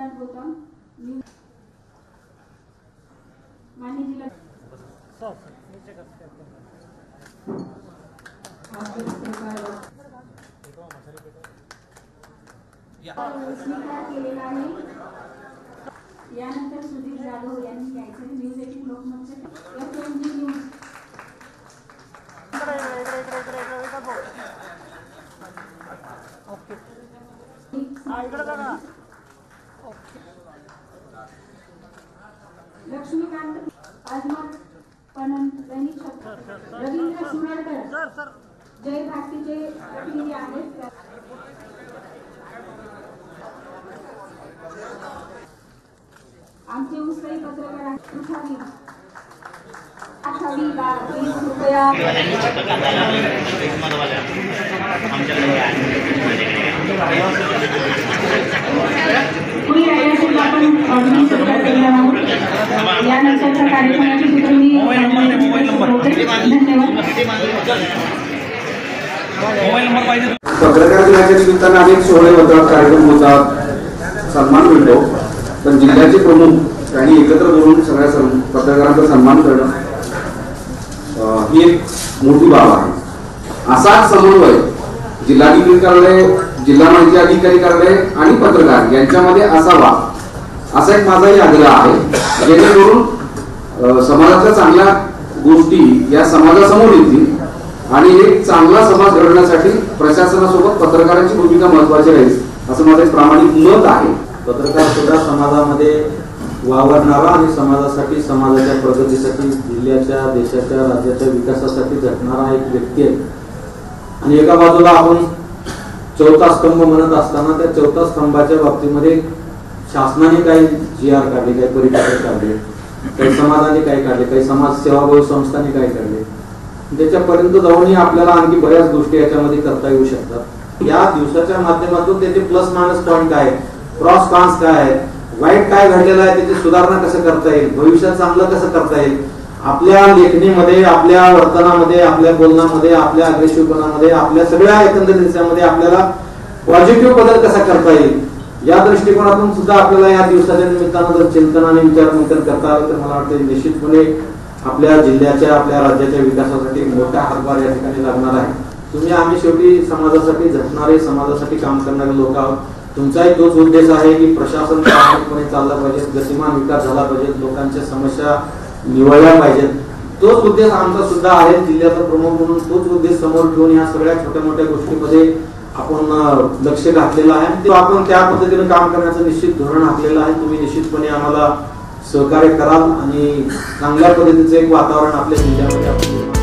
सिद्धार्थ गौतम माननीय जिला स्वीकार केलेला आहे। यानंतर सुधीर जाधव यांनी घ्यायचं न्यूज 18 लोकमतचे FMG न्यूज ओके इकडे बघा ओके लक्ष्मीकांत अजमत पनंत दैनिक रवींद्र सुनाळकर जय भारतीचे प्रतिनिधी आहेत। आमचे उत्साही पत्रकार पृथ्वी 20 रुपया पुढे राहिल्यासाठी आपण यानंतरच्या कार्यक्रमाची सूत्रणी पत्रकार दिनाच्या निमित्तानं अनेक सोहळे होतात, कार्यक्रम होतात, सन्मान मिळतो, पण जिल्ह्याचे प्रमुख यांनी एकत्र बोलून सगळ्या पत्रकारांचा सन्मान करणं ही एक मोठी बाब आहे। असाच समन्वय जिल्हाधिकारी कार्यालय, जिल्हा माहिती अधिकारी कार्यालय आणि पत्रकार यांच्यामध्ये असावा असा एक माझाही आग्रह आहे, जेणेकरून समाजाच्या चांगल्या गोष्टी या समाजासमोर येतील आणि एक चांगला समाज घडवण्यासाठी प्रशासनासोबत पत्रकारांची भूमिका महत्वाची राहील असं माझं एक प्रामाणिक मत आहे। पत्रकार सुद्धा समाजामध्ये वावरणारा आणि समाजासाठी, समाजाच्या प्रगतीसाठी, जिल्ह्याच्या, देशाच्या, राज्याच्या विकासासाठी झटणारा एक व्यक्ती आहे। आणि एका बाजूला आपण चौथा स्तंभ म्हणत असताना त्या चौथा स्तंभाच्या बाबतीमध्ये शासनाने काही GR काढले, काही परिपत्रक काढले, काही समाजाने काय काढले, काही समाज सेवाभावी संस्थांनी काय काढले, त्याच्यापर्यंत जाऊनही आपल्याला आणखी बऱ्याच गोष्टी याच्यामध्ये करता येऊ शकतात। या दिवसाच्या माध्यमातून त्याचे प्लस मायनस पॉईंट काय, क्रॉस कॉन्स काय आहे, वाईट काय घडलेलं आहे, त्याची सुधारणा कसं करता येईल, भविष्यात चांगलं कसं करता येईल, आपल्या लेखणीमध्ये, आपल्या वर्तनामध्ये, आपल्या बोलण्यामध्ये, आपल्या अग्रेसिव्हपणामध्ये, आपल्या सगळ्या एकंदरीत आपल्याला पॉझिटिव्ह बदल कसा करता येईल, या दृष्टिकोनातून सुद्धा आपल्याला या दिवसाच्या निमित्तानं जर चिंतन आणि विचारमंथन करता आलं तर मला वाटतं निश्चितपणे आपल्या जिल्ह्याच्या, आपल्या राज्याच्या विकासासाठी मोठा हातभार या ठिकाणी लागणार आहे। तुम्ही आम्ही शेवटी समाजासाठी झटणारे, समाजासाठी काम करणारे लोक आहोत। तुमचाही तोच उद्देश आहे की प्रशासन प्रामाणिकपणे चाललं पाहिजे, गतिमान विकास झाला पाहिजे, लोकांच्या समस्या निवळल्या पाहिजेत, तोच उद्देश आमचा सुद्धा आहे। जिल्ह्याचा प्रमुख म्हणून तोच उद्देश समोर ठेवून या सगळ्या छोट्या मोठ्या गोष्टींमध्ये आपण लक्ष घातलेलं आहे। ते आपण त्या पद्धतीने काम करण्याचं निश्चित धोरण आखलेलं आहे। तुम्ही निश्चितपणे आम्हाला सहकार्य कराल आणि चांगल्या पद्धतीचं एक वातावरण आपल्या जिल्ह्यामध्ये